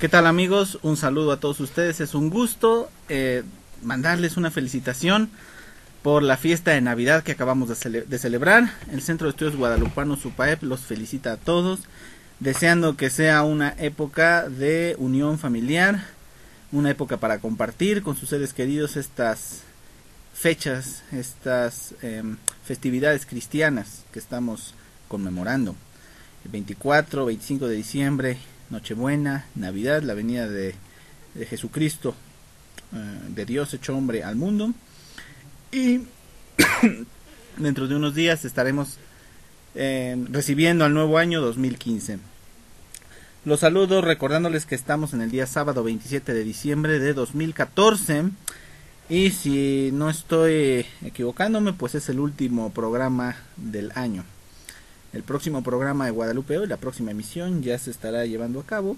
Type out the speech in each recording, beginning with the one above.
¿Qué tal, amigos? Un saludo a todos ustedes. Es un gusto mandarles una felicitación por la fiesta de Navidad que acabamos de celebrar. El Centro de Estudios Guadalupanos UPAEP los felicita a todos, deseando que sea una época de unión familiar, una época para compartir con sus seres queridos estas fechas, estas festividades cristianas que estamos conmemorando. El 24, 25 de diciembre, Nochebuena, Navidad, la venida de Jesucristo, de Dios hecho hombre al mundo. Y dentro de unos días estaremos recibiendo al nuevo año 2015. Los saludo recordándoles que estamos en el día sábado 27 de diciembre de 2014. Y si no estoy equivocándome, pues es el último programa del año. El próximo programa de Guadalupe Hoy, la próxima emisión, ya se estará llevando a cabo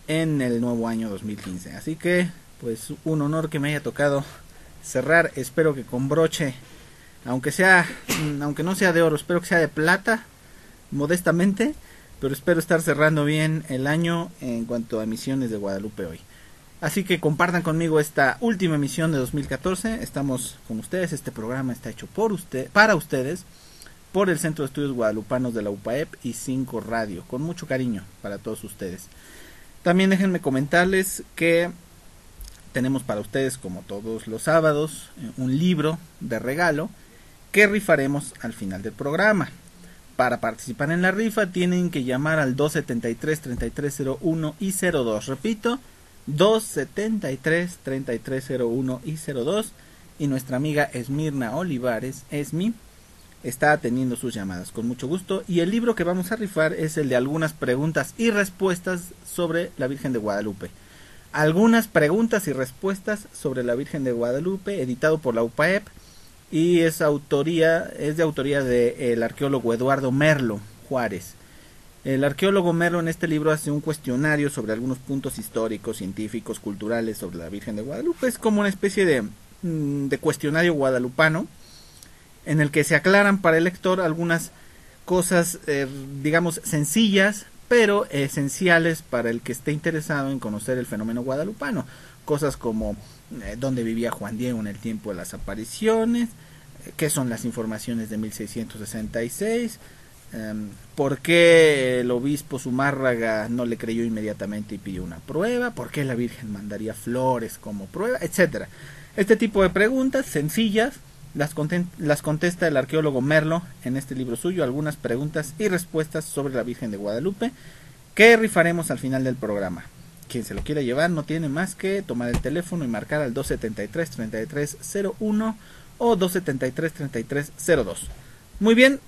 en el nuevo año 2015. Así que, pues, un honor que me haya tocado cerrar. Espero que con broche, aunque no sea de oro, espero que sea de plata, modestamente, pero espero estar cerrando bien el año en cuanto a emisiones de Guadalupe Hoy. Así que compartan conmigo esta última emisión de 2014. Estamos con ustedes. Este programa está hecho para ustedes, por el Centro de Estudios Guadalupanos de la UPAEP y 5 Radio, con mucho cariño para todos ustedes. También déjenme comentarles que tenemos para ustedes, como todos los sábados, un libro de regalo que rifaremos al final del programa. Para participar en la rifa tienen que llamar al 273-3301 y 02. Repito, 273-3301 y 02. Y nuestra amiga Esmirna Olivares, Esmi, está atendiendo sus llamadas con mucho gusto. Y el libro que vamos a rifar es el de algunas preguntas y respuestas sobre la Virgen de Guadalupe. Algunas preguntas y respuestas sobre la Virgen de Guadalupe, editado por la UPAEP, y es de autoría del arqueólogo Eduardo Merlo Juárez. El arqueólogo Merlo en este libro hace un cuestionario sobre algunos puntos históricos, científicos, culturales sobre la Virgen de Guadalupe. Es como una especie de cuestionario guadalupano, en el que se aclaran para el lector algunas cosas, digamos, sencillas, pero esenciales para el que esté interesado en conocer el fenómeno guadalupano. Cosas como dónde vivía Juan Diego en el tiempo de las apariciones, qué son las informaciones de 1666, por qué el obispo Zumárraga no le creyó inmediatamente y pidió una prueba, por qué la Virgen mandaría flores como prueba, etcétera. Este tipo de preguntas sencillas las contesta el arqueólogo Merlo en este libro suyo, algunas preguntas y respuestas sobre la Virgen de Guadalupe, que rifaremos al final del programa. Quien se lo quiera llevar no tiene más que tomar el teléfono y marcar al 273-3301 o 273-3302. Muy bien,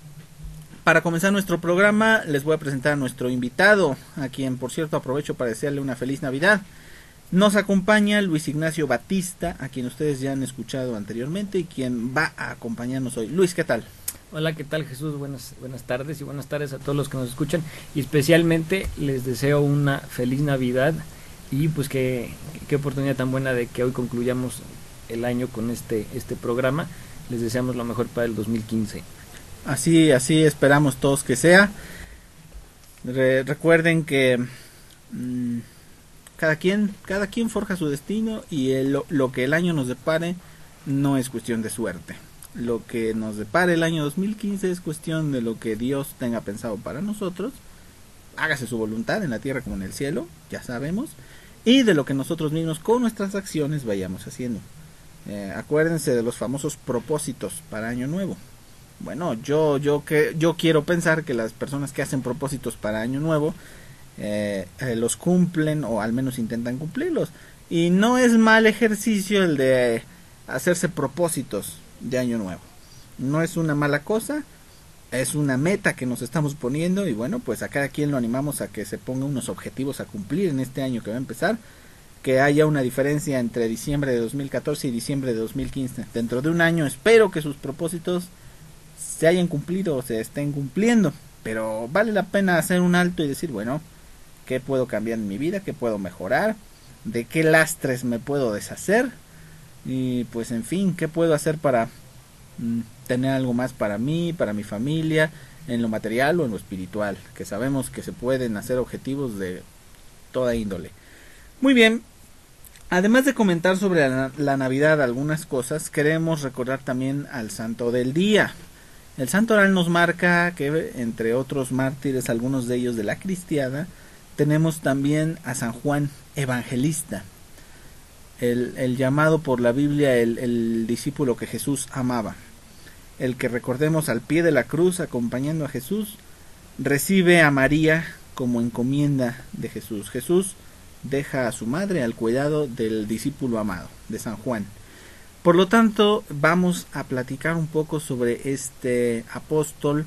para comenzar nuestro programa les voy a presentar a nuestro invitado, a quien por cierto aprovecho para desearle una feliz Navidad. Nos acompaña Luis Ignacio Batista, a quien ustedes ya han escuchado anteriormente y quien va a acompañarnos hoy. Luis, ¿qué tal? Hola, ¿qué tal, Jesús? Buenas tardes y buenas tardes a todos los que nos escuchan, y especialmente les deseo una feliz Navidad y pues qué oportunidad tan buena de que hoy concluyamos el año con este programa. Les deseamos lo mejor para el 2015. Así esperamos todos que sea. Recuerden que cada quien forja su destino, y lo que el año nos depare no es cuestión de suerte. Lo que nos depare el año 2015 es cuestión de lo que Dios tenga pensado para nosotros. Hágase su voluntad en la tierra como en el cielo, ya sabemos, y de lo que nosotros mismos con nuestras acciones vayamos haciendo. Acuérdense de los famosos propósitos para año nuevo. Bueno, yo quiero pensar que las personas que hacen propósitos para año nuevo los cumplen, o al menos intentan cumplirlos, y no es mal ejercicio el de hacerse propósitos de año nuevo. No es una mala cosa, es una meta que nos estamos poniendo, y bueno, pues a cada quien lo animamos a que se ponga unos objetivos a cumplir en este año que va a empezar, que haya una diferencia entre diciembre de 2014 y diciembre de 2015. Dentro de un año espero que sus propósitos se hayan cumplido o se estén cumpliendo, pero vale la pena hacer un alto y decir, bueno, ¿qué puedo cambiar en mi vida? ¿Qué puedo mejorar? ¿De qué lastres me puedo deshacer? Y pues en fin, ¿qué puedo hacer para tener algo más para mí, para mi familia, en lo material o en lo espiritual? Que sabemos que se pueden hacer objetivos de toda índole. Muy bien, además de comentar sobre la Navidad algunas cosas, queremos recordar también al santo del día. El santo oral nos marca que, entre otros mártires, algunos de ellos de la cristiada, tenemos también a San Juan Evangelista, el llamado por la Biblia el discípulo que Jesús amaba, el que, recordemos, al pie de la cruz, acompañando a Jesús, recibe a María como encomienda de Jesús. Jesús deja a su madre al cuidado del discípulo amado, de San Juan. Por lo tanto, vamos a platicar un poco sobre este apóstol,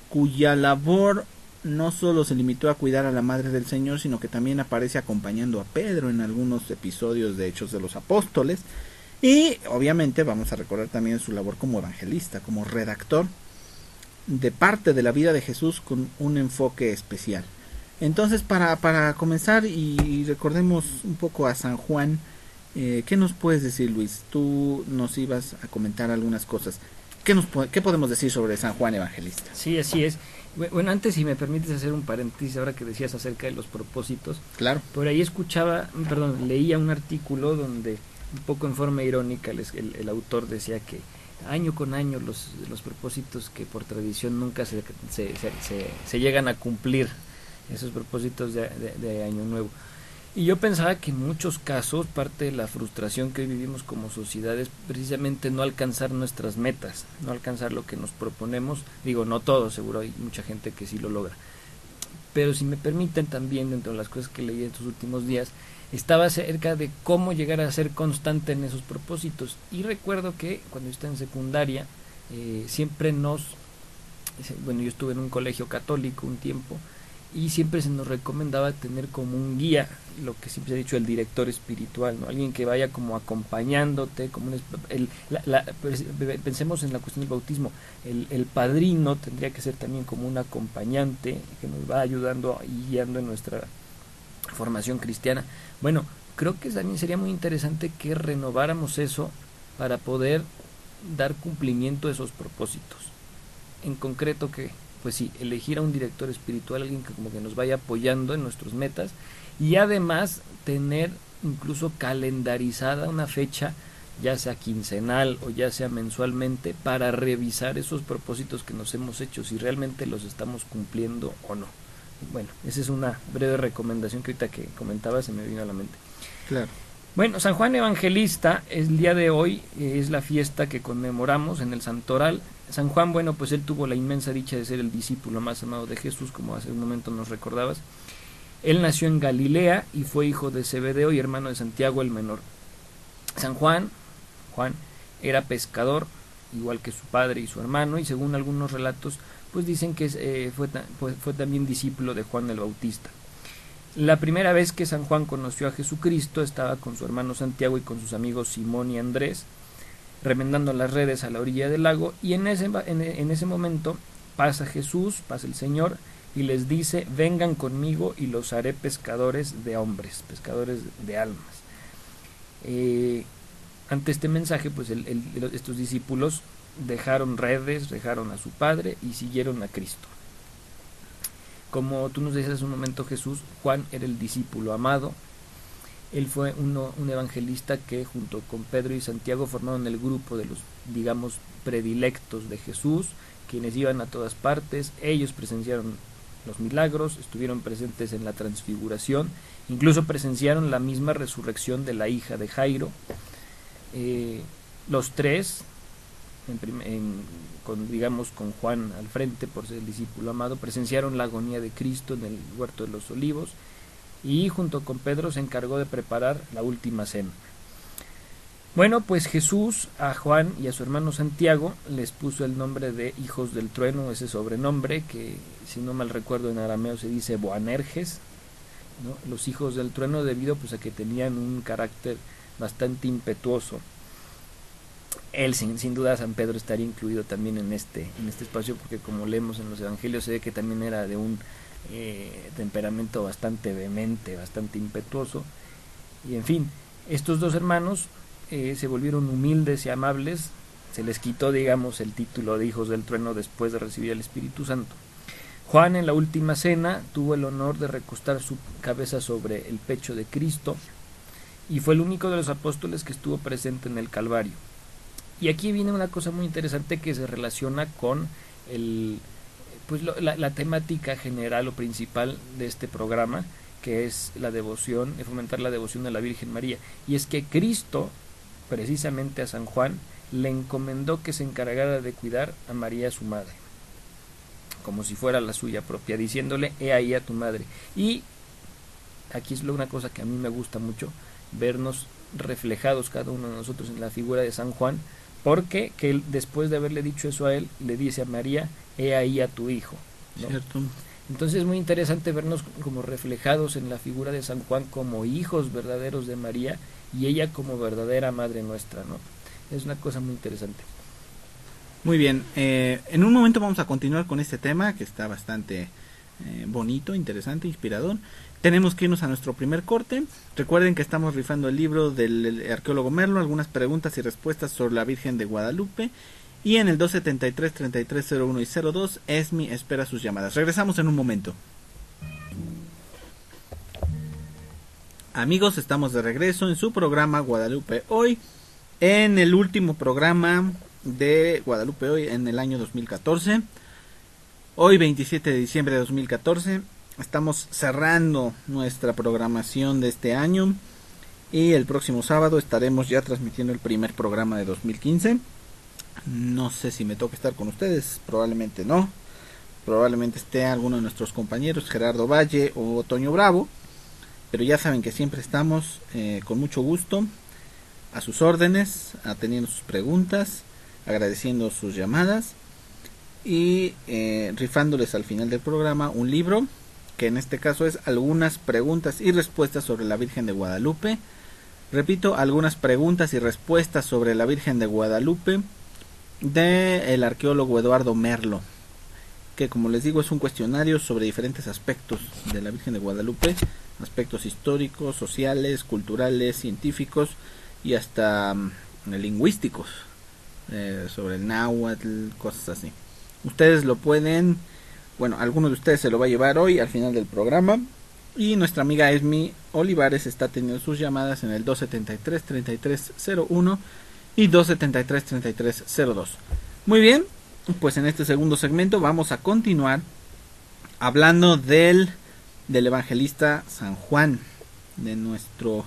cuya labor no solo se limitó a cuidar a la madre del Señor, sino que también aparece acompañando a Pedro en algunos episodios de Hechos de los Apóstoles. Y obviamente vamos a recordar también su labor como evangelista, como redactor de parte de la vida de Jesús con un enfoque especial. Entonces, para comenzar y recordemos un poco a San Juan, ¿qué nos puedes decir, Luis? Tú nos ibas a comentar algunas cosas. ¿Qué podemos decir sobre San Juan Evangelista? Sí, así es. Bueno, antes, si me permites hacer un paréntesis, ahora que decías acerca de los propósitos. Claro. Por ahí leía un artículo donde, un poco en forma irónica, el autor decía que año con año los propósitos que por tradición nunca se llegan a cumplir, esos propósitos de Año Nuevo. Y yo pensaba que en muchos casos parte de la frustración que hoy vivimos como sociedad es precisamente no alcanzar nuestras metas, no alcanzar lo que nos proponemos. Digo, no todos, seguro hay mucha gente que sí lo logra. Pero si me permiten, también dentro de las cosas que leí estos últimos días, estaba acerca de cómo llegar a ser constante en esos propósitos. Y recuerdo que cuando yo estaba en secundaria, yo estuve en un colegio católico un tiempo, y siempre se nos recomendaba tener como un guía, lo que siempre se ha dicho, el director espiritual, ¿no? Alguien que vaya como acompañándote, como pensemos en la cuestión del bautismo, el padrino tendría que ser también como un acompañante que nos va ayudando y guiando en nuestra formación cristiana. Bueno, creo que también sería muy interesante que renováramos eso para poder dar cumplimiento a esos propósitos. En concreto, que pues sí, elegir a un director espiritual, alguien que como que nos vaya apoyando en nuestras metas, y además tener incluso calendarizada una fecha, ya sea quincenal o ya sea mensualmente, para revisar esos propósitos que nos hemos hecho, si realmente los estamos cumpliendo o no. Bueno, esa es una breve recomendación que ahorita que comentaba se me vino a la mente. Claro. Bueno, San Juan Evangelista, el día de hoy es la fiesta que conmemoramos en el Santoral. San Juan, bueno, pues él tuvo la inmensa dicha de ser el discípulo más amado de Jesús, como hace un momento nos recordabas. Él nació en Galilea y fue hijo de Zebedeo y hermano de Santiago el menor. San Juan era pescador, igual que su padre y su hermano, y según algunos relatos, pues dicen que fue también discípulo de Juan el Bautista. La primera vez que San Juan conoció a Jesucristo estaba con su hermano Santiago y con sus amigos Simón y Andrés, remendando las redes a la orilla del lago, y en ese momento pasa Jesús, pasa el Señor, y les dice: vengan conmigo y los haré pescadores de hombres, pescadores de almas. Ante este mensaje, pues estos discípulos dejaron redes, dejaron a su padre y siguieron a Cristo. Como tú nos decías hace un momento, Jesús, Juan era el discípulo amado. Él fue un evangelista que junto con Pedro y Santiago formaron el grupo de los, digamos, predilectos de Jesús, quienes iban a todas partes. Ellos presenciaron los milagros, estuvieron presentes en la transfiguración, incluso presenciaron la misma resurrección de la hija de Jairo. Los tres, con Juan al frente por ser el discípulo amado, presenciaron la agonía de Cristo en el huerto de los olivos, y junto con Pedro se encargó de preparar la última cena. Bueno, pues Jesús a Juan y a su hermano Santiago les puso el nombre de hijos del trueno, ese sobrenombre que, si no mal recuerdo, en arameo se dice Boanerges, ¿no? Los hijos del trueno, debido pues a que tenían un carácter bastante impetuoso. Él, sin duda, San Pedro estaría incluido también en este espacio, porque como leemos en los evangelios se ve que también era de un temperamento bastante vehemente, bastante impetuoso. Y en fin, estos dos hermanos se volvieron humildes y amables. Se les quitó, digamos, el título de hijos del trueno después de recibir el Espíritu Santo. Juan en la última cena tuvo el honor de recostar su cabeza sobre el pecho de Cristo y fue el único de los apóstoles que estuvo presente en el Calvario. Y aquí viene una cosa muy interesante que se relaciona con la temática general o principal de este programa, que es la devoción, de fomentar la devoción a la Virgen María. Y es que Cristo, precisamente a San Juan, le encomendó que se encargara de cuidar a María, su madre, como si fuera la suya propia, diciéndole: he ahí a tu madre. Y aquí es una cosa que a mí me gusta mucho, vernos reflejados cada uno de nosotros en la figura de San Juan, porque que él, después de haberle dicho eso a él, le dice a María: he ahí a tu hijo, ¿no? Cierto. Entonces es muy interesante vernos como reflejados en la figura de San Juan como hijos verdaderos de María y ella como verdadera madre nuestra, ¿no? Es una cosa muy interesante. Muy bien, en un momento vamos a continuar con este tema que está bastante bonito, interesante, inspirador. Tenemos que irnos a nuestro primer corte. Recuerden que estamos rifando el libro del arqueólogo Merlo, algunas preguntas y respuestas sobre la Virgen de Guadalupe. Y en el 273-3301 y 02, Esmi espera sus llamadas. Regresamos en un momento. Amigos, estamos de regreso en su programa Guadalupe Hoy, en el último programa de Guadalupe Hoy en el año 2014. Hoy 27 de diciembre de 2014 estamos cerrando nuestra programación de este año y el próximo sábado estaremos ya transmitiendo el primer programa de 2015. No sé si me toca estar con ustedes, probablemente no, probablemente esté alguno de nuestros compañeros, Gerardo Valle o Toño Bravo, pero ya saben que siempre estamos con mucho gusto a sus órdenes, atendiendo sus preguntas, agradeciendo sus llamadas y rifándoles al final del programa un libro, que en este caso es algunas preguntas y respuestas sobre la Virgen de Guadalupe. Repito, algunas preguntas y respuestas sobre la Virgen de Guadalupe, de el arqueólogo Eduardo Merlo, que como les digo es un cuestionario sobre diferentes aspectos de la Virgen de Guadalupe, aspectos históricos, sociales, culturales, científicos y hasta lingüísticos, sobre el náhuatl, cosas así. Ustedes lo pueden, bueno, alguno de ustedes se lo va a llevar hoy al final del programa, y nuestra amiga Esmi Olivares está teniendo sus llamadas en el 273-3301 y 273-3302. Muy bien, pues en este segundo segmento vamos a continuar hablando del evangelista San Juan, de nuestro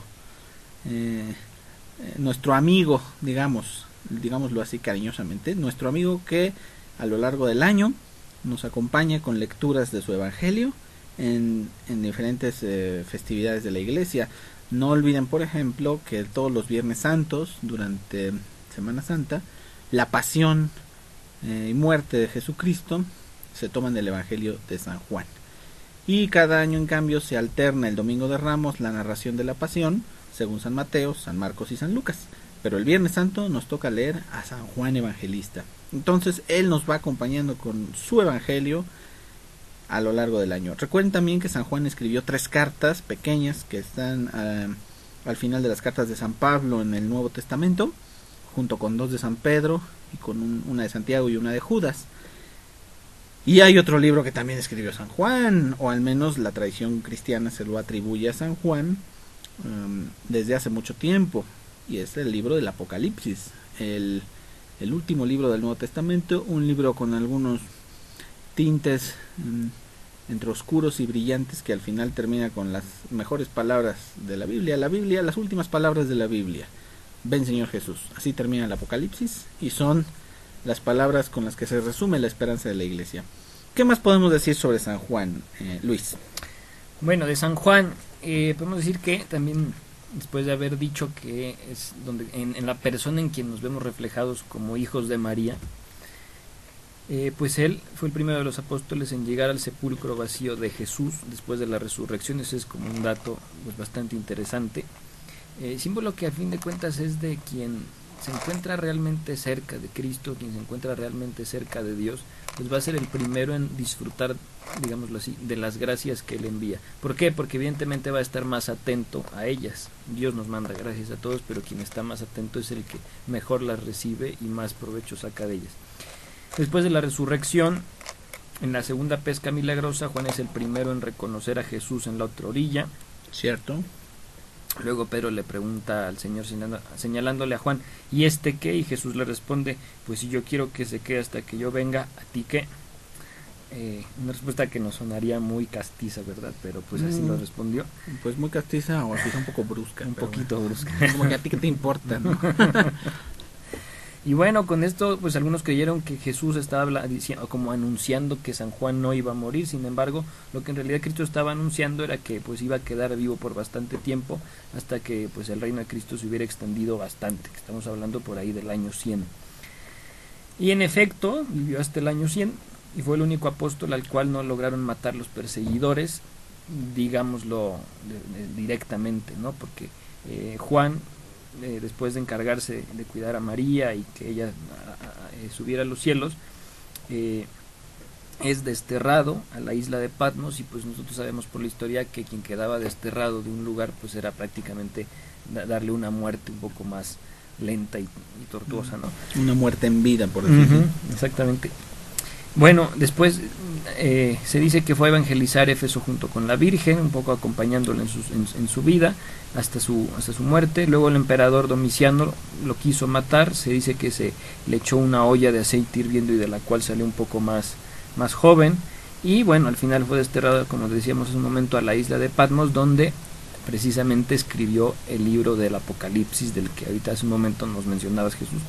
amigo, digámoslo así cariñosamente, nuestro amigo que a lo largo del año nos acompaña con lecturas de su evangelio en diferentes festividades de la iglesia. No olviden, por ejemplo, que todos los Viernes Santos, durante Semana Santa, la pasión y muerte de Jesucristo se toman del Evangelio de San Juan. Y cada año, en cambio, se alterna el Domingo de Ramos la narración de la pasión, según San Mateo, San Marcos y San Lucas. Pero el Viernes Santo nos toca leer a San Juan Evangelista. Entonces, él nos va acompañando con su Evangelio a lo largo del año. Recuerden también que San Juan escribió 3 cartas pequeñas que están al final de las cartas de San Pablo en el Nuevo Testamento, junto con 2 de San Pedro y con una de Santiago y una de Judas. Y hay otro libro que también escribió San Juan, o al menos la tradición cristiana se lo atribuye a San Juan desde hace mucho tiempo, y es el libro del Apocalipsis, el último libro del Nuevo Testamento, un libro con algunos tintes entre oscuros y brillantes, que al final termina con las mejores palabras de la Biblia, las últimas palabras de la Biblia: ven Señor Jesús. Así termina el Apocalipsis y son las palabras con las que se resume la esperanza de la iglesia. ¿Qué más podemos decir sobre San Juan, Luis? Bueno, de San Juan podemos decir que también, después de haber dicho que es donde en la persona en quien nos vemos reflejados como hijos de María, pues él fue el primero de los apóstoles en llegar al sepulcro vacío de Jesús después de la resurrección. Ese es como un dato pues bastante interesante, símbolo que a fin de cuentas es de quien se encuentra realmente cerca de Cristo, quien se encuentra realmente cerca de Dios, pues va a ser el primero en disfrutar, digámoslo así, de las gracias que él envía. ¿Por qué? Porque evidentemente va a estar más atento a ellas. Dios nos manda gracias a todos, pero quien está más atento es el que mejor las recibe y más provecho saca de ellas. Después de la resurrección, En la segunda pesca milagrosa, Juan es el primero en reconocer a Jesús en la otra orilla. Cierto. Luego Pedro le pregunta al Señor señalándole a Juan, ¿y este qué? Y Jesús le responde, pues si yo quiero que se quede hasta que yo venga, ¿a ti qué? Una respuesta que nos sonaría muy castiza, ¿verdad? Pero pues así lo respondió. Pues muy castiza o quizá un poco brusca. Un poquito brusca. Como que a ti que te importa, ¿no? Y bueno, con esto pues algunos creyeron que Jesús estaba diciendo, como anunciando que San Juan no iba a morir. Sin embargo, lo que en realidad Cristo estaba anunciando era que pues iba a quedar vivo por bastante tiempo, hasta que pues el reino de Cristo se hubiera extendido bastante, que estamos hablando por ahí del año 100. Y en efecto, vivió hasta el año 100 y fue el único apóstol al cual no lograron matar los perseguidores, digámoslo directamente, ¿no? Porque Juan, después de encargarse de cuidar a María y que ella subiera a los cielos, es desterrado a la isla de Patmos, y pues nosotros sabemos por la historia que quien quedaba desterrado de un lugar pues era prácticamente darle una muerte un poco más lenta y tortuosa, ¿no? Una muerte en vida, por decirlo. Exactamente. Bueno, después se dice que fue a evangelizar Éfeso junto con la Virgen, un poco acompañándole en su vida hasta su muerte. Luego el emperador Domiciano lo quiso matar. Se dice que se le echó una olla de aceite hirviendo y de la cual salió un poco más joven. Y bueno, al final fue desterrado, como decíamos hace un momento, a la isla de Patmos, donde precisamente escribió el libro del Apocalipsis, del que ahorita hace un momento nos mencionabas, Jesús.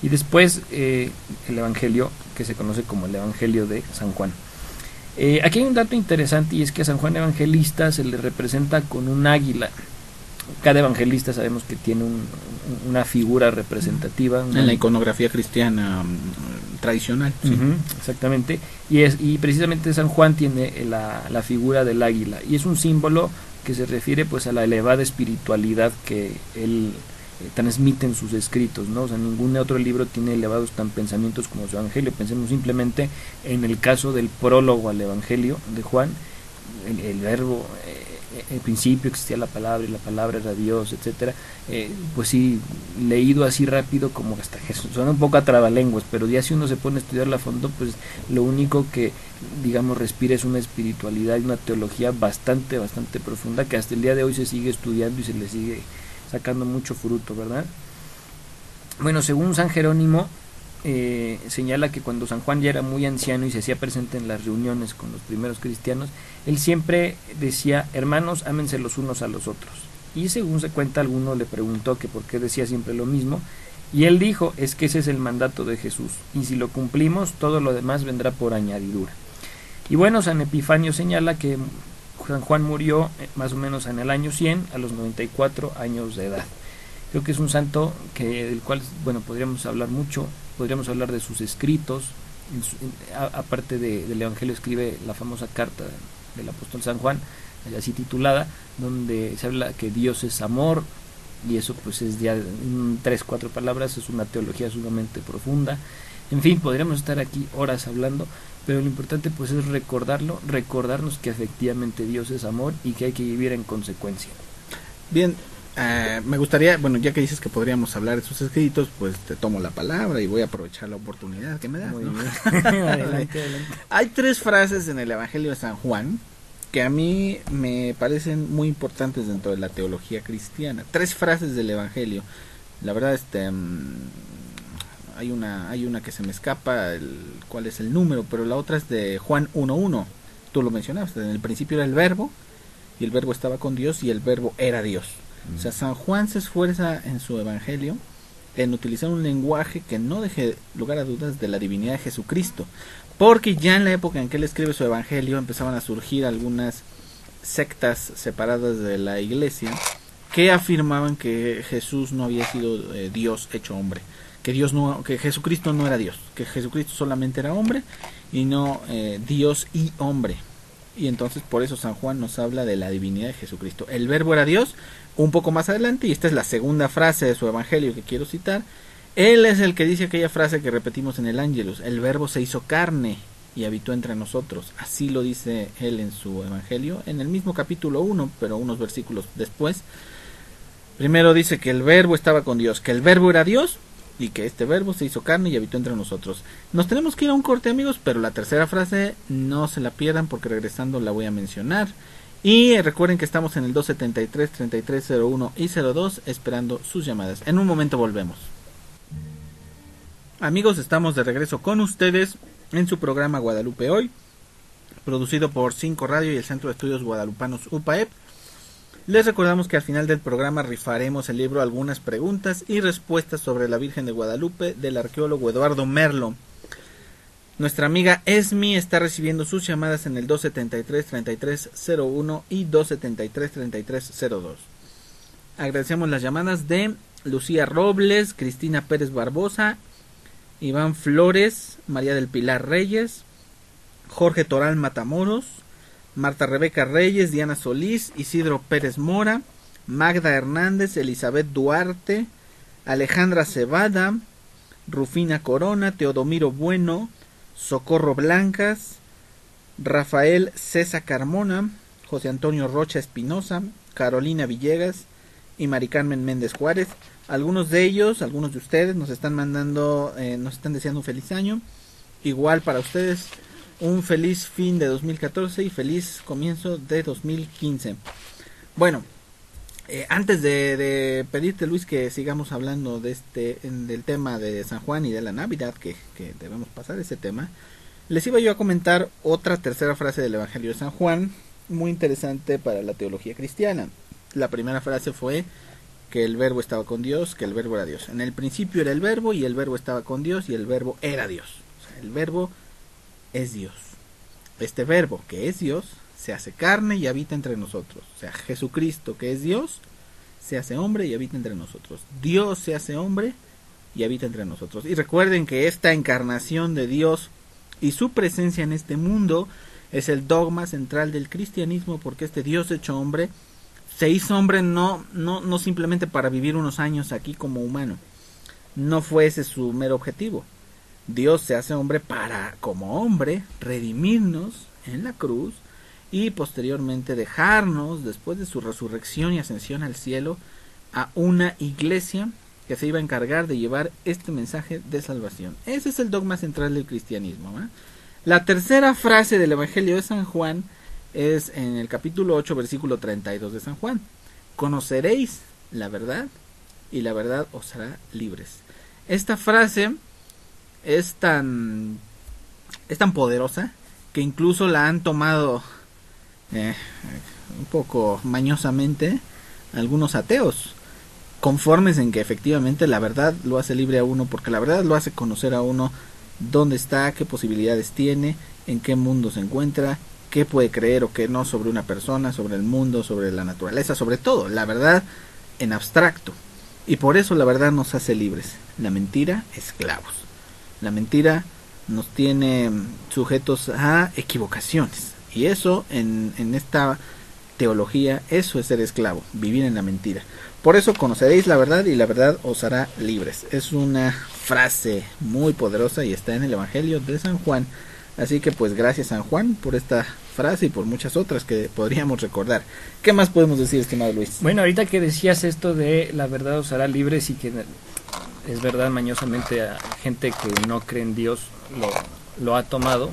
Y después el evangelio que se conoce como el evangelio de San Juan. Aquí hay un dato interesante, y es que a San Juan Evangelista se le representa con un águila. Cada evangelista sabemos que tiene una figura representativa. En la iconografía cristiana tradicional. Sí. Exactamente. Y precisamente San Juan tiene la figura del águila, y es un símbolo que se refiere pues a la elevada espiritualidad que él transmite en sus escritos, ¿no? O sea, ningún otro libro tiene elevados tan pensamientos como su evangelio. Pensemos simplemente en el caso del prólogo al evangelio de Juan, el verbo, en principio existía la palabra y la palabra era Dios, etcétera. Pues sí, leído así rápido como hasta Jesús, suena un poco a trabalenguas, pero ya si uno se pone a estudiarlo a fondo, pues lo único que, digamos, respira es una espiritualidad y una teología bastante profunda, que hasta el día de hoy se sigue estudiando y se le sigue sacando mucho fruto, ¿verdad? Bueno, según San Jerónimo, señala que cuando San Juan ya era muy anciano y se hacía presente en las reuniones con los primeros cristianos, él siempre decía: hermanos, ámense los unos a los otros. Y según se cuenta, alguno le preguntó que por qué decía siempre lo mismo, y él dijo: es que ese es el mandato de Jesús, y si lo cumplimos, todo lo demás vendrá por añadidura. Y bueno, San Epifanio señala que San Juan murió más o menos en el año 100, a los 94 años de edad. Creo que es un santo del cual, bueno, podríamos hablar mucho, podríamos hablar de sus escritos. Aparte del Evangelio, escribe la famosa carta del apóstol San Juan, así titulada, donde se habla que Dios es amor, y eso pues es ya en 3-4 palabras, es una teología sumamente profunda. En fin, podríamos estar aquí horas hablando, pero lo importante pues es recordarnos que efectivamente Dios es amor y que hay que vivir en consecuencia. Bien, me gustaría, bueno, ya que dices que podríamos hablar de sus escritos, pues te tomo la palabra y voy a aprovechar la oportunidad que me das, ¿no? Adelante. Hay 3 frases en el Evangelio de San Juan que a mí me parecen muy importantes dentro de la teología cristiana. 3 frases del Evangelio. La verdad, hay una que se me escapa cuál es el número, pero la otra es de Juan 1:1. Tú lo mencionaste, en el principio era el verbo, y el verbo estaba con Dios, y el verbo era Dios. O sea, San Juan se esfuerza en su evangelio en utilizar un lenguaje que no deje lugar a dudas de la divinidad de Jesucristo, porque ya en la época en que él escribe su evangelio empezaban a surgir algunas sectas separadas de la iglesia que afirmaban que Jesús no había sido Dios hecho hombre, que Jesucristo no era Dios, que Jesucristo solamente era hombre y no Dios y hombre. Y entonces por eso San Juan nos habla de la divinidad de Jesucristo. El verbo era Dios. Un poco más adelante, y esta es la segunda frase de su evangelio que quiero citar, él es el que dice aquella frase que repetimos en el Ángelus: el verbo se hizo carne y habitó entre nosotros. Así lo dice él en su evangelio, en el mismo capítulo 1, pero unos versículos después. Primero dice que el verbo estaba con Dios, que el verbo era Dios, y que este verbo se hizo carne y habitó entre nosotros. Nos tenemos que ir a un corte, amigos, pero la tercera frase no se la pierdan porque regresando la voy a mencionar. Y recuerden que estamos en el 273-3301 y 02 esperando sus llamadas. En un momento volvemos. Amigos, estamos de regreso con ustedes en su programa Guadalupe Hoy, producido por 5 Radio y el Centro de Estudios Guadalupanos UPAEP. Les recordamos que al final del programa rifaremos el libro Algunas preguntas y respuestas sobre la Virgen de Guadalupe del arqueólogo Eduardo Merlo. Nuestra amiga Esmi está recibiendo sus llamadas en el 273-3301 y 273-3302. Agradecemos las llamadas de Lucía Robles, Cristina Pérez Barbosa, Iván Flores, María del Pilar Reyes, Jorge Toral Matamoros, Marta Rebeca Reyes, Diana Solís, Isidro Pérez Mora, Magda Hernández, Elizabeth Duarte, Alejandra Cebada, Rufina Corona, Teodomiro Bueno, Socorro Blancas, Rafael César Carmona, José Antonio Rocha Espinosa, Carolina Villegas y Mari Carmen Méndez Juárez. Algunos de ellos, algunos de ustedes nos están mandando, nos están deseando un feliz año. Igual para ustedes un feliz fin de 2014 y feliz comienzo de 2015. Bueno, antes de pedirte, Luis, que sigamos hablando de del tema de San Juan y de la Navidad, que debemos pasar ese tema, les iba yo a comentar otra tercera frase del Evangelio de San Juan, muy interesante para la teología cristiana. La primera frase fue que el verbo estaba con Dios, que el verbo era Dios. En el principio era el verbo y el verbo estaba con Dios y el verbo era Dios. O sea, el verbo es Dios. Este verbo que es Dios se hace carne y habita entre nosotros. O sea, Jesucristo, que es Dios, se hace hombre y habita entre nosotros. Dios se hace hombre y habita entre nosotros. Y recuerden que esta encarnación de Dios y su presencia en este mundo es el dogma central del cristianismo, porque este Dios hecho hombre se hizo hombre no simplemente para vivir unos años aquí como humano. No fue ese su mero objetivo. Dios se hace hombre para, como hombre, redimirnos en la cruz y posteriormente dejarnos, después de su resurrección y ascensión al cielo, a una iglesia que se iba a encargar de llevar este mensaje de salvación. Ese es el dogma central del cristianismo, ¿eh? La tercera frase del Evangelio de San Juan es en el capítulo 8, versículo 32 de San Juan. Conoceréis la verdad y la verdad os hará libres. Esta frase es tan poderosa que incluso la han tomado un poco mañosamente algunos ateos, conformes en que efectivamente la verdad lo hace libre a uno, porque la verdad lo hace conocer a uno dónde está, qué posibilidades tiene, en qué mundo se encuentra, qué puede creer o qué no sobre una persona, sobre el mundo, sobre la naturaleza, sobre todo, la verdad en abstracto. Y por eso la verdad nos hace libres. La mentira, esclavos. La mentira nos tiene sujetos a equivocaciones. Y eso, en esta teología, eso es ser esclavo, vivir en la mentira. Por eso conoceréis la verdad y la verdad os hará libres. Es una frase muy poderosa y está en el Evangelio de San Juan. Así que pues gracias San Juan por esta frase y por muchas otras que podríamos recordar. ¿Qué más podemos decir, estimado Luis? Bueno, ahorita que decías esto de la verdad os hará libres, y que es verdad, mañosamente a gente que no cree en Dios lo ha tomado,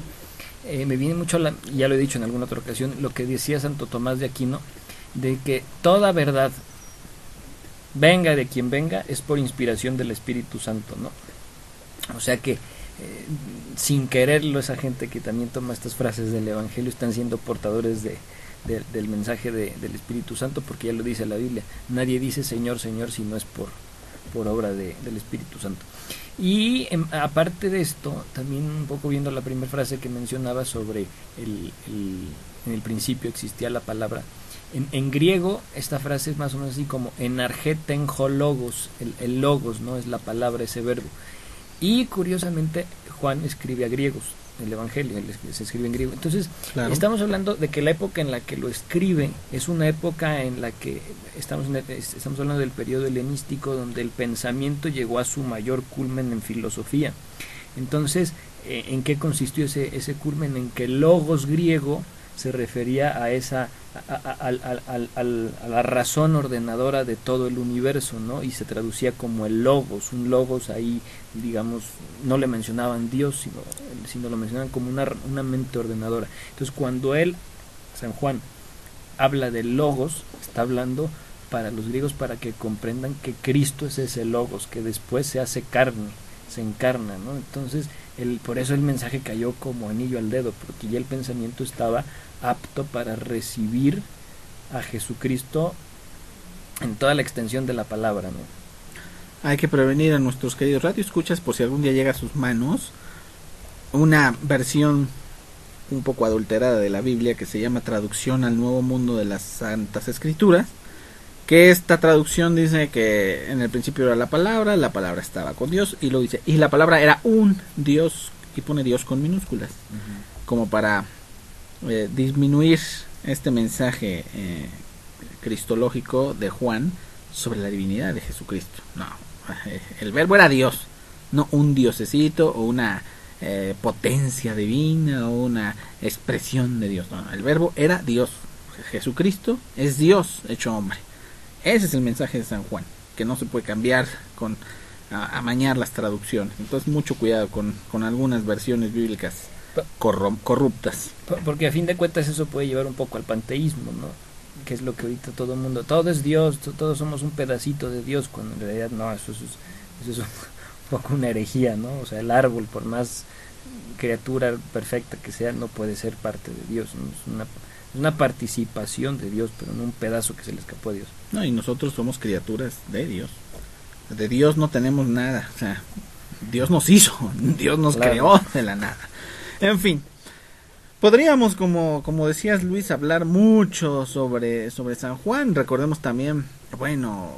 me viene mucho, ya lo he dicho en alguna otra ocasión, lo que decía Santo Tomás de Aquino, de que toda verdad, venga de quien venga, es por inspiración del Espíritu Santo, ¿no? O sea que sin quererlo, esa gente que también toma estas frases del Evangelio están siendo portadores del mensaje del Espíritu Santo, porque ya lo dice la Biblia, nadie dice Señor, Señor si no es por obra del Espíritu Santo. Y aparte de esto, también un poco viendo la primera frase que mencionaba sobre en el principio existía la palabra, en griego esta frase es más o menos así como enargeten ho logos, el logos, ¿no? Es la palabra, ese verbo. Y curiosamente Juan escribe a griegos, el Evangelio se escribe en griego. Entonces claro, estamos hablando de que la época en la que lo escribe es una época en la que estamos hablando del periodo helenístico, donde el pensamiento llegó a su mayor culmen en filosofía. Entonces, ¿en qué consistió ese culmen? En que el logos griego se refería a esa a la razón ordenadora de todo el universo, ¿no? Y se traducía como el logos, un logos ahí, digamos, no le mencionaban Dios, sino lo mencionaban como una mente ordenadora. Entonces cuando San Juan, habla del logos, está hablando para los griegos para que comprendan que Cristo es ese logos, que después se hace carne, se encarna, ¿no? Entonces, por eso el mensaje cayó como anillo al dedo, porque ya el pensamiento estaba apto para recibir a Jesucristo en toda la extensión de la palabra, ¿no? Hay que prevenir a nuestros queridos radioescuchas por si algún día llega a sus manos una versión un poco adulterada de la Biblia que se llama Traducción al Nuevo Mundo de las Santas Escrituras, que esta traducción dice que en el principio era la palabra estaba con Dios, y lo dice, y la palabra era un Dios, y pone Dios con minúsculas, como para disminuir este mensaje cristológico de Juan sobre la divinidad de Jesucristo. No, el verbo era Dios, no un diosecito o una potencia divina o una expresión de Dios. No, el verbo era Dios. Jesucristo es Dios hecho hombre. Ese es el mensaje de San Juan, que no se puede cambiar con amañar las traducciones. Entonces mucho cuidado con algunas versiones bíblicas corruptas. Porque a fin de cuentas eso puede llevar un poco al panteísmo, ¿no? Que es lo que ahorita todo el mundo, todo es Dios, todos somos un pedacito de Dios, cuando en realidad no, eso es un poco una herejía, ¿no? O sea, el árbol, por más criatura perfecta que sea, no puede ser parte de Dios, ¿no? Es una participación de Dios, pero no un pedazo que se le escapó a Dios. No, y nosotros somos criaturas de Dios. De Dios no tenemos nada, o sea, Dios nos hizo, Dios nos creó de la nada. En fin, podríamos, como decías Luis, hablar mucho sobre San Juan. Recordemos también, bueno,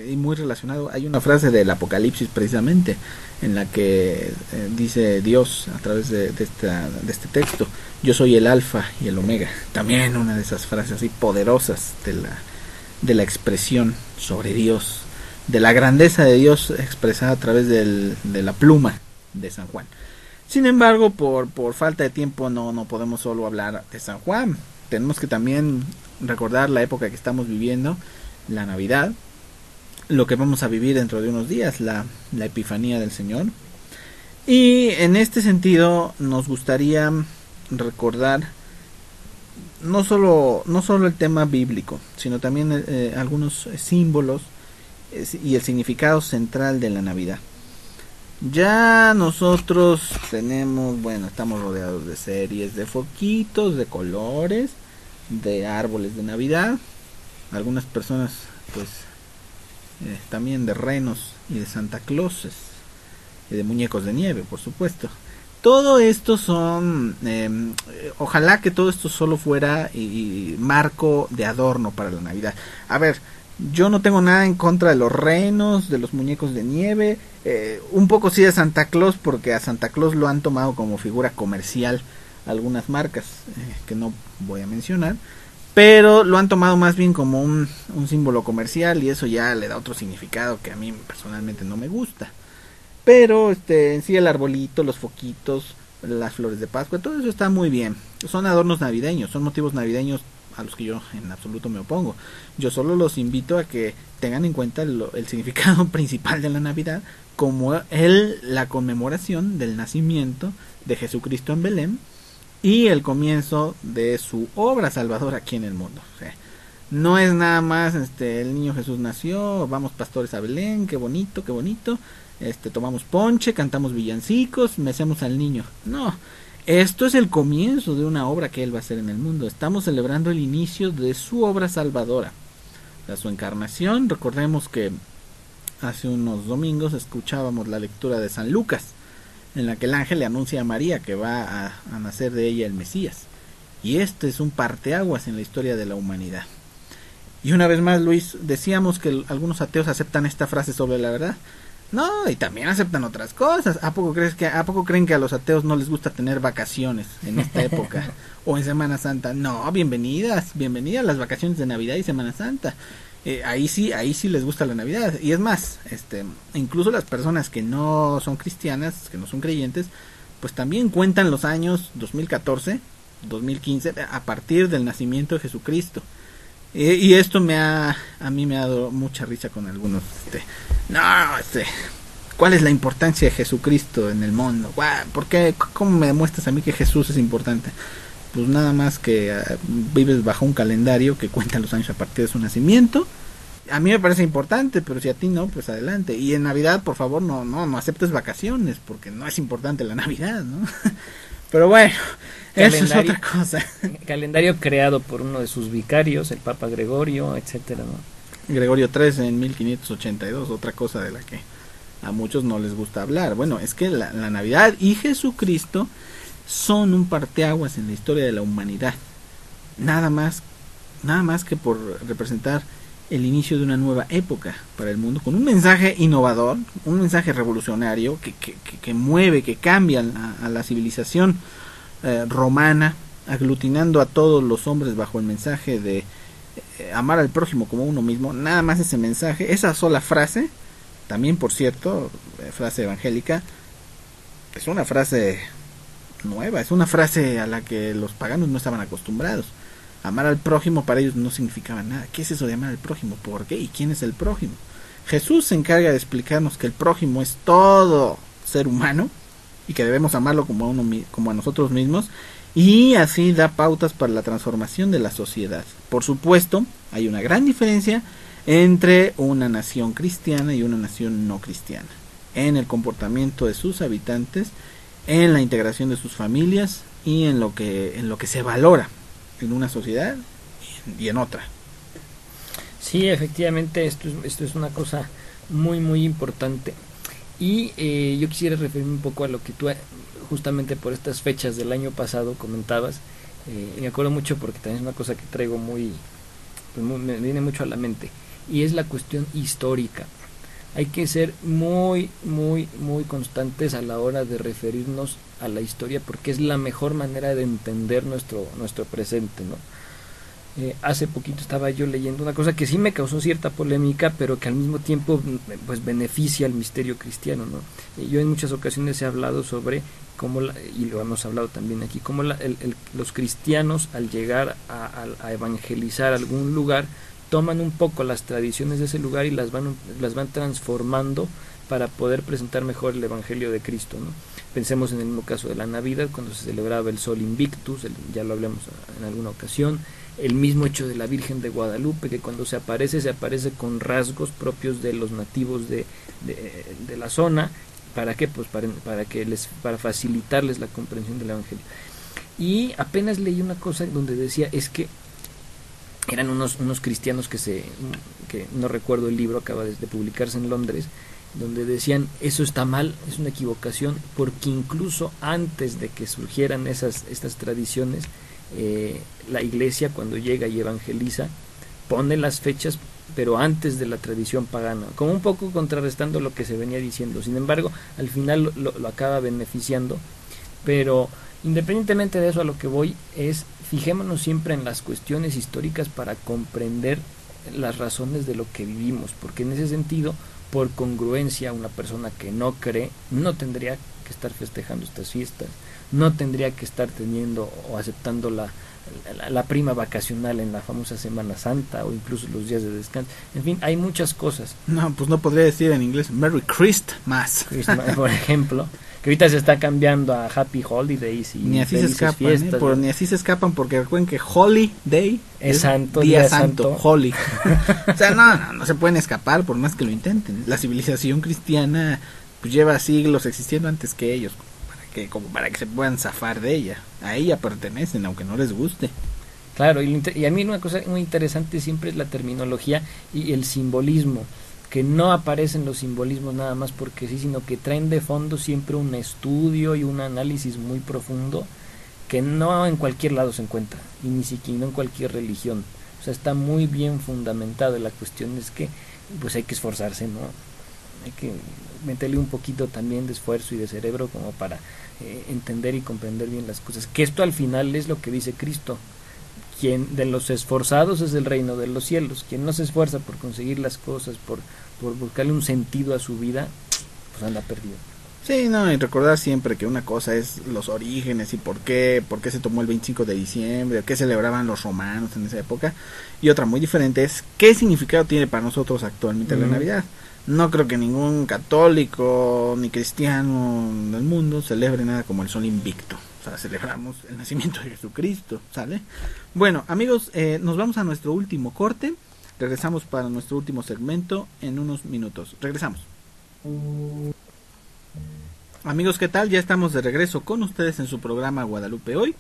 y muy relacionado, hay una frase del Apocalipsis precisamente, en la que dice Dios a través de este texto: yo soy el alfa y el omega. También una de esas frases así poderosas de la expresión sobre Dios, de la grandeza de Dios expresada a través de la pluma de San Juan. Sin embargo, por falta de tiempo no podemos solo hablar de San Juan. Tenemos que también recordar la época que estamos viviendo, la Navidad, lo que vamos a vivir dentro de unos días, la Epifanía del Señor. Y en este sentido nos gustaría recordar no solo el tema bíblico, sino también algunos símbolos y el significado central de la Navidad. Ya nosotros estamos rodeados de series de foquitos, de colores, de árboles de Navidad. Algunas personas pues también de renos y de Santa Clauses y de muñecos de nieve, por supuesto. Todo esto son ojalá que todo esto solo fuera y marco de adorno para la Navidad. A ver, yo no tengo nada en contra de los renos, de los muñecos de nieve, un poco sí de Santa Claus, porque a Santa Claus lo han tomado como figura comercial algunas marcas que no voy a mencionar, pero lo han tomado más bien como un símbolo comercial, y eso ya le da otro significado que a mí personalmente no me gusta. Pero en sí el arbolito, los foquitos, las flores de Pascua, todo eso está muy bien. Son adornos navideños, son motivos navideños a los que yo en absoluto me opongo. Yo solo los invito a que tengan en cuenta el significado principal de la Navidad, como la conmemoración del nacimiento de Jesucristo en Belén y el comienzo de su obra salvadora aquí en el mundo. O sea, no es nada más el niño Jesús nació, vamos pastores a Belén, qué bonito, tomamos ponche, cantamos villancicos, mecemos al niño. No, esto es el comienzo de una obra que él va a hacer en el mundo. Estamos celebrando el inicio de su obra salvadora, su encarnación. Recordemos que hace unos domingos escuchábamos la lectura de San Lucas, en la que el ángel le anuncia a María que va a nacer de ella el Mesías. Y este es un parteaguas en la historia de la humanidad. Y una vez más, Luis, decíamos que algunos ateos aceptan esta frase sobre la verdad. No, y también aceptan otras cosas. ¿A poco creen que a los ateos no les gusta tener vacaciones en esta época? O en Semana Santa. No, bienvenidas las vacaciones de Navidad y Semana Santa. Ahí sí les gusta la Navidad. Y es más, incluso las personas que no son cristianas, que no son creyentes, pues también cuentan los años 2014 2015, a partir del nacimiento de Jesucristo. Y esto a mí me ha dado mucha risa con algunos. ¿Cuál es la importancia de Jesucristo en el mundo? ¿Por qué? ¿Cómo me demuestras a mí que Jesús es importante? Pues nada más que vives bajo un calendario que cuenta los años a partir de su nacimiento. A mí me parece importante, pero si a ti no, pues adelante. Y en Navidad, por favor, no aceptes vacaciones, porque no es importante la Navidad, ¿no? Pero bueno, eso es otra cosa. Calendario creado por uno de sus vicarios, el Papa Gregorio, etcétera, ¿no? Gregorio XIII en 1582, otra cosa de la que a muchos no les gusta hablar. Bueno, es que la Navidad y Jesucristo son un parteaguas en la historia de la humanidad. Nada más que por representar el inicio de una nueva época para el mundo, con un mensaje innovador, un mensaje revolucionario que mueve, que cambia a la civilización romana, aglutinando a todos los hombres bajo el mensaje de amar al prójimo como uno mismo. Nada más ese mensaje, esa sola frase, también por cierto, frase evangélica, es una frase nueva, es una frase a la que los paganos no estaban acostumbrados. Amar al prójimo para ellos no significaba nada. ¿Qué es eso de amar al prójimo? ¿Por qué? ¿Y quién es el prójimo? Jesús se encarga de explicarnos que el prójimo es todo ser humano y que debemos amarlo como a nosotros mismos, y así da pautas para la transformación de la sociedad. Por supuesto, hay una gran diferencia entre una nación cristiana y una nación no cristiana, en el comportamiento de sus habitantes, en la integración de sus familias y en lo que se valora en una sociedad y en otra. Sí, efectivamente, esto es una cosa muy muy importante. Y yo quisiera referirme un poco a lo que tú justamente por estas fechas del año pasado comentabas. Me acuerdo mucho porque también es una cosa que traigo me viene mucho a la mente, y es la cuestión histórica. Hay que ser muy muy muy constantes a la hora de referirnos a la historia, porque es la mejor manera de entender nuestro presente, ¿no? Hace poquito estaba yo leyendo una cosa que sí me causó cierta polémica, pero que al mismo tiempo pues beneficia al misterio cristiano, ¿no? Yo en muchas ocasiones he hablado sobre cómo, y lo hemos hablado también aquí, cómo los cristianos al llegar a evangelizar algún lugar toman un poco las tradiciones de ese lugar y las van transformando para poder presentar mejor el Evangelio de Cristo, ¿no? Pensemos en el mismo caso de la Navidad, cuando se celebraba el Sol Invictus, ya lo hablamos en alguna ocasión. El mismo hecho de la Virgen de Guadalupe, que cuando se aparece con rasgos propios de los nativos de la zona. ¿Para qué? Pues para facilitarles la comprensión del Evangelio. Y apenas leí una cosa donde decía, es que eran unos cristianos que no recuerdo el libro, acaba de publicarse en Londres, donde decían, eso está mal, es una equivocación, porque incluso antes de que surgieran estas tradiciones, la iglesia cuando llega y evangeliza pone las fechas, pero antes de la tradición pagana, como un poco contrarrestando lo que se venía diciendo. Sin embargo, al final lo acaba beneficiando. Pero independientemente de eso, a lo que voy es, fijémonos siempre en las cuestiones históricas para comprender las razones de lo que vivimos, porque en ese sentido, por congruencia, una persona que no cree no tendría que estar festejando estas fiestas, no tendría que estar teniendo o aceptando la prima vacacional en la famosa Semana Santa o incluso los días de descanso. En fin, hay muchas cosas. No, pues no podría decir en inglés Merry Christmas, por ejemplo, que ahorita se está cambiando a Happy Holidays y ni así se escapan, ni así se escapan, porque recuerden que Holiday es santo, día santo, Holy. O sea, no se pueden escapar por más que lo intenten. La civilización cristiana pues lleva siglos existiendo antes que ellos, para que se puedan zafar de ella. A ella pertenecen, aunque no les guste. Claro, y a mí una cosa muy interesante siempre es la terminología y el simbolismo, que no aparecen los simbolismos nada más porque sí, sino que traen de fondo siempre un estudio y un análisis muy profundo que no en cualquier lado se encuentra, y ni siquiera en cualquier religión. O sea, está muy bien fundamentado. La cuestión es que pues hay que esforzarse, ¿no? Hay que meterle un poquito también de esfuerzo y de cerebro como para entender y comprender bien las cosas, que esto al final es lo que dice Cristo: quien de los esforzados es el reino de los cielos. Quien no se esfuerza por conseguir las cosas, por buscarle un sentido a su vida, pues anda perdido. Sí, no, y recordar siempre que una cosa es los orígenes y por qué se tomó el 25 de diciembre, qué celebraban los romanos en esa época, y otra muy diferente es qué significado tiene para nosotros actualmente la Navidad. No creo que ningún católico ni cristiano del mundo celebre nada como el sol invicto. O sea, celebramos el nacimiento de Jesucristo, ¿sale? Bueno, amigos, nos vamos a nuestro último corte. Regresamos para nuestro último segmento en unos minutos. Regresamos. Amigos, ¿qué tal? Ya estamos de regreso con ustedes en su programa Guadalupe Hoy.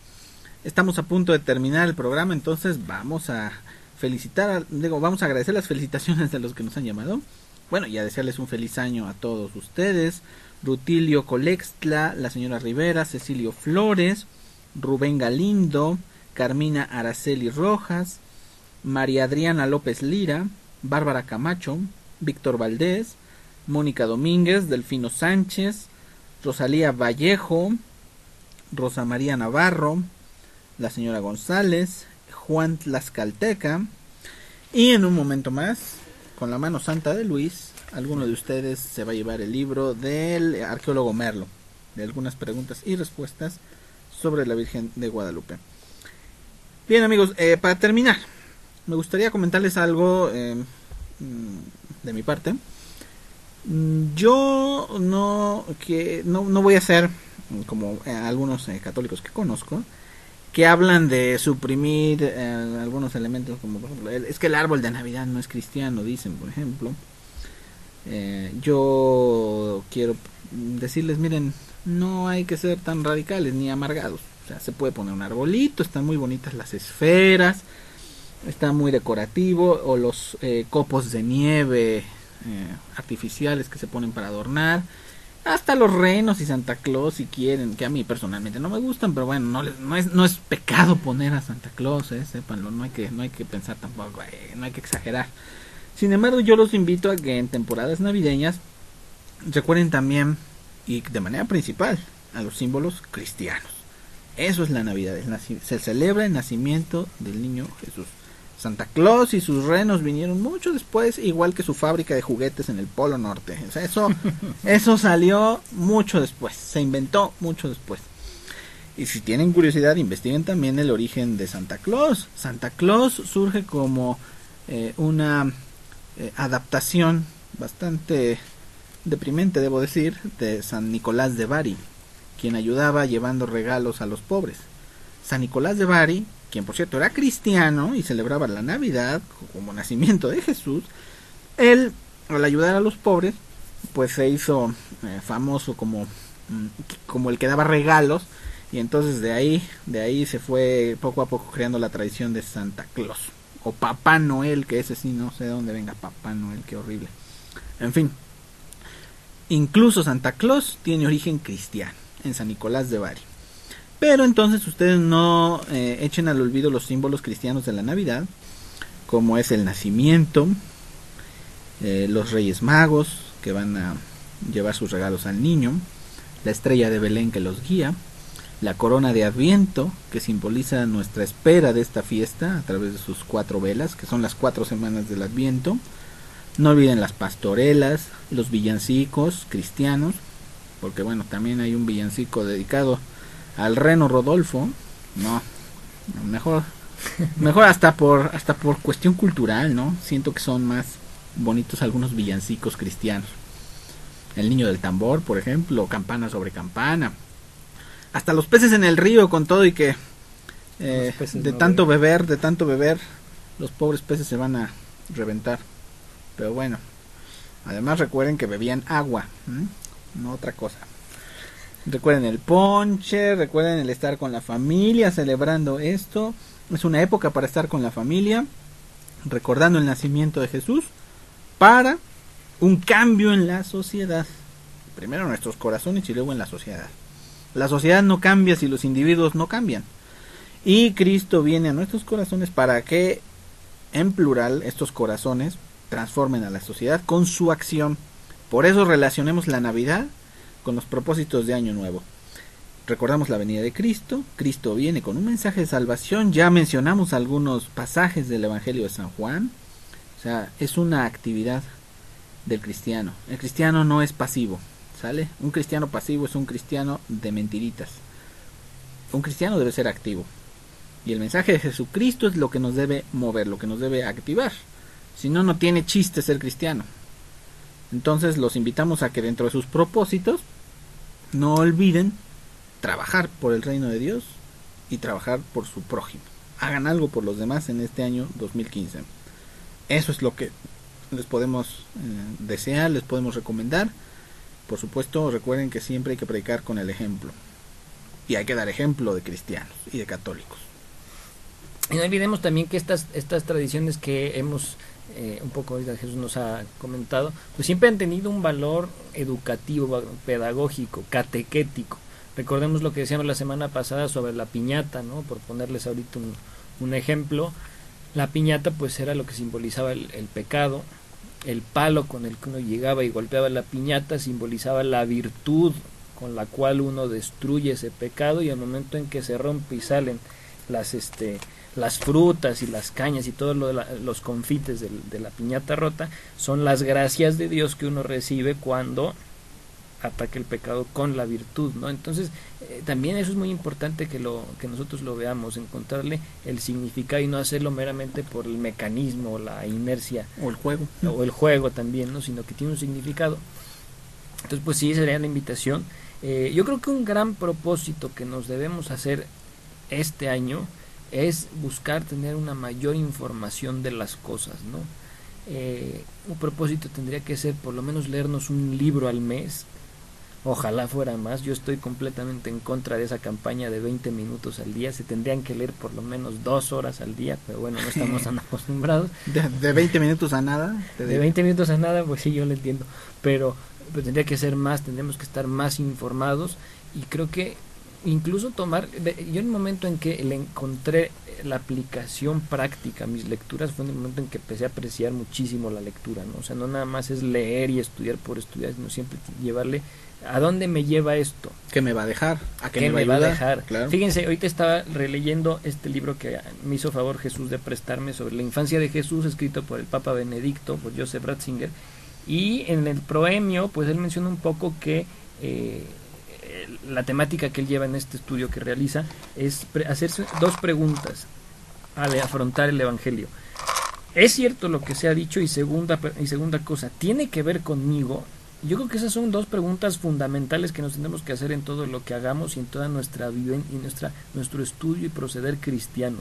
Estamos a punto de terminar el programa, entonces vamos a vamos a agradecer las felicitaciones de los que nos han llamado. Bueno, y a desearles un feliz año a todos ustedes. Rutilio Colextla, la señora Rivera, Cecilio Flores, Rubén Galindo, Carmina Araceli Rojas, María Adriana López Lira, Bárbara Camacho, Víctor Valdés, Mónica Domínguez, Delfino Sánchez, Rosalía Vallejo, Rosa María Navarro, la señora González, Juan Tlaxcalteca, y en un momento más, con la mano santa de Luis, alguno de ustedes se va a llevar el libro del arqueólogo Merlo, de algunas preguntas y respuestas sobre la Virgen de Guadalupe. Bien, amigos, para terminar, me gustaría comentarles algo de mi parte. Yo no voy a ser como algunos católicos que conozco que hablan de suprimir algunos elementos, como por ejemplo es que el árbol de Navidad no es cristiano, dicen, por ejemplo. Yo quiero decirles, miren, no hay que ser tan radicales ni amargados. O sea, se puede poner un arbolito, están muy bonitas las esferas, está muy decorativo, o los copos de nieve artificiales que se ponen para adornar, hasta los renos y Santa Claus si quieren, que a mí personalmente no me gustan, pero bueno, no es pecado poner a Santa Claus, sépanlo, no hay que pensar tampoco, no hay que exagerar. Sin embargo, yo los invito a que en temporadas navideñas recuerden también, y de manera principal, a los símbolos cristianos. Eso es la Navidad, se celebra el nacimiento del niño Jesús. Santa Claus y sus renos vinieron mucho después, igual que su fábrica de juguetes en el Polo Norte. O sea, eso salió mucho después, se inventó mucho después. Y si tienen curiosidad, investiguen también el origen de Santa Claus. Santa Claus surge como una adaptación bastante deprimente, debo decir, de San Nicolás de Bari, quien ayudaba llevando regalos a los pobres. San Nicolás de Bari, quien por cierto era cristiano y celebraba la Navidad como nacimiento de Jesús, él al ayudar a los pobres pues se hizo famoso como el que daba regalos, y entonces de ahí se fue poco a poco creando la tradición de Santa Claus o Papá Noel, que ese sí no sé de dónde venga Papá Noel, qué horrible. En fin, incluso Santa Claus tiene origen cristiano en San Nicolás de Bari. Pero entonces ustedes no echen al olvido los símbolos cristianos de la Navidad, como es el nacimiento, los Reyes Magos que van a llevar sus regalos al niño, la estrella de Belén que los guía, la corona de Adviento que simboliza nuestra espera de esta fiesta a través de sus 4 velas, que son las 4 semanas del Adviento. No olviden las pastorelas, los villancicos cristianos, porque bueno, también hay un villancico dedicado al reno Rodolfo. No, mejor hasta por cuestión cultural, ¿no? Siento que son más bonitos algunos villancicos cristianos. El niño del tambor, por ejemplo, campana sobre campana. Hasta los peces en el río, con todo y que de tanto beber, los pobres peces se van a reventar. Pero bueno, además recuerden que bebían agua, no otra cosa. Recuerden el ponche, recuerden el estar con la familia celebrando esto. Es una época para estar con la familia, recordando el nacimiento de Jesús, para un cambio en la sociedad. Primero en nuestros corazones y luego en la sociedad. La sociedad no cambia si los individuos no cambian. Y Cristo viene a nuestros corazones para que, en plural, estos corazones transformen a la sociedad con su acción. Por eso relacionemos la Navidad con los propósitos de Año Nuevo. Recordamos la venida de Cristo. Cristo viene con un mensaje de salvación. Ya mencionamos algunos pasajes del Evangelio de San Juan. O sea, es una actividad del cristiano. El cristiano no es pasivo. ¿sale? Un cristiano pasivo es un cristiano de mentiritas. Un cristiano debe ser activo. Y el mensaje de Jesucristo es lo que nos debe mover, lo que nos debe activar. Si no, no tiene chiste ser cristiano. Entonces los invitamos a que dentro de sus propósitos no olviden trabajar por el reino de Dios y trabajar por su prójimo. Hagan algo por los demás en este año 2015. Eso es lo que les podemos desear, les podemos recomendar. Por supuesto, recuerden que siempre hay que predicar con el ejemplo. Y hay que dar ejemplo de cristianos y de católicos. Y no olvidemos también que estas tradiciones que hemos, un poco ahorita Jesús nos ha comentado, pues siempre han tenido un valor educativo, pedagógico, catequético. Recordemos lo que decíamos la semana pasada sobre la piñata, ¿no? Por ponerles ahorita un ejemplo. La piñata pues era lo que simbolizaba el pecado. El palo con el que uno llegaba y golpeaba la piñata simbolizaba la virtud con la cual uno destruye ese pecado, y al momento en que se rompe y salen las frutas y las cañas y todo los confites de la piñata rota, son las gracias de Dios que uno recibe cuando ataca el pecado con la virtud, ¿no? Entonces también eso es muy importante que nosotros lo veamos, encontrarle el significado y no hacerlo meramente por el mecanismo, la inercia o el juego también, ¿no? Sino que tiene un significado. Entonces pues sí, sería la invitación. Yo creo que un gran propósito que nos debemos hacer este año es buscar tener una mayor información de las cosas, ¿no? Un propósito tendría que ser por lo menos leernos un libro al mes. Ojalá fuera más. Yo estoy completamente en contra de esa campaña de 20 minutos al día. Se tendrían que leer por lo menos 2 horas al día, pero bueno, no estamos tan acostumbrados. ¿De 20 minutos a nada? De 20 minutos a nada, pues sí, yo lo entiendo, pero tendría que ser más, tendremos que estar más informados, y creo que incluso yo en el momento en que le encontré la aplicación práctica a mis lecturas fue en el momento en que empecé a apreciar muchísimo la lectura, ¿no? O sea, no nada más es leer y estudiar por estudiar, sino siempre llevarle a dónde me lleva esto. ¿Qué me va a dejar? ¿A qué me va a dejar? Claro. Fíjense, ahorita estaba releyendo este libro que me hizo favor Jesús de prestarme, sobre la infancia de Jesús, escrito por el Papa Benedicto, por Joseph Ratzinger, y en el proemio pues él menciona un poco que la temática que él lleva en este estudio que realiza es hacerse 2 preguntas al afrontar el Evangelio. ¿Es cierto lo que se ha dicho? Y segunda cosa, ¿tiene que ver conmigo? Yo creo que esas son 2 preguntas fundamentales que nos tenemos que hacer en todo lo que hagamos y en toda nuestra vida y nuestro estudio y proceder cristiano.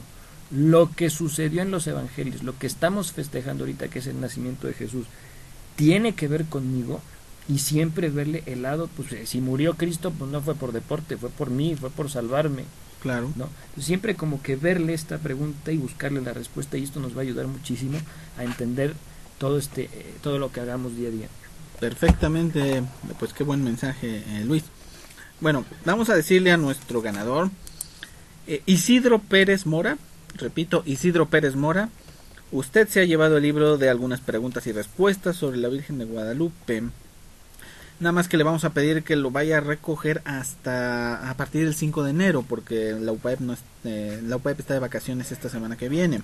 Lo que sucedió en los evangelios, lo que estamos festejando ahorita, que es el nacimiento de Jesús, ¿tiene que ver conmigo? Y siempre verle el lado, pues si murió Cristo, pues no fue por deporte, fue por mí, fue por salvarme. Claro. ¿No? Siempre como que verle esta pregunta y buscarle la respuesta, y esto nos va a ayudar muchísimo a entender todo lo que hagamos día a día. Perfectamente, pues qué buen mensaje, Luis. Bueno, vamos a decirle a nuestro ganador, Isidro Pérez Mora, repito, Isidro Pérez Mora. Usted se ha llevado el libro de algunas preguntas y respuestas sobre la Virgen de Guadalupe. Nada más que le vamos a pedir que lo vaya a recoger hasta a partir del 5 de enero, porque la UPAEP está de vacaciones esta semana que viene.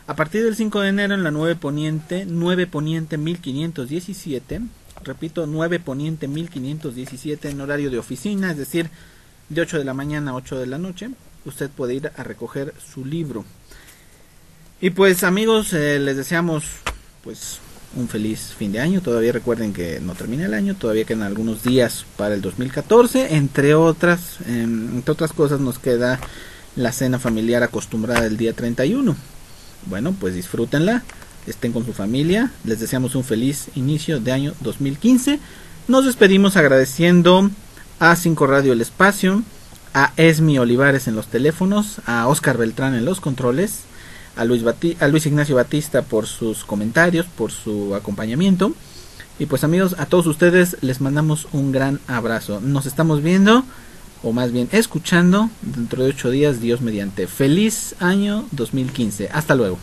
A partir del 5 de enero en la 9 Poniente 1517, repito, 9 Poniente 1517, en horario de oficina, es decir, de 8 de la mañana a 8 de la noche, usted puede ir a recoger su libro. Y pues amigos, les deseamos pues un feliz fin de año. Todavía recuerden que no termina el año, todavía quedan algunos días para el 2014, entre otras cosas nos queda la cena familiar acostumbrada el día 31. Bueno, pues disfrútenla, estén con su familia, les deseamos un feliz inicio de año 2015. Nos despedimos agradeciendo a 5 Radio El Espacio, a Esmi Olivares en los teléfonos, a Oscar Beltrán en los controles, a Luis Ignacio Batista por sus comentarios, por su acompañamiento. Y pues amigos, a todos ustedes les mandamos un gran abrazo. Nos estamos viendo, o más bien escuchando, dentro de 8 días, Dios mediante. Feliz año 2015. Hasta luego.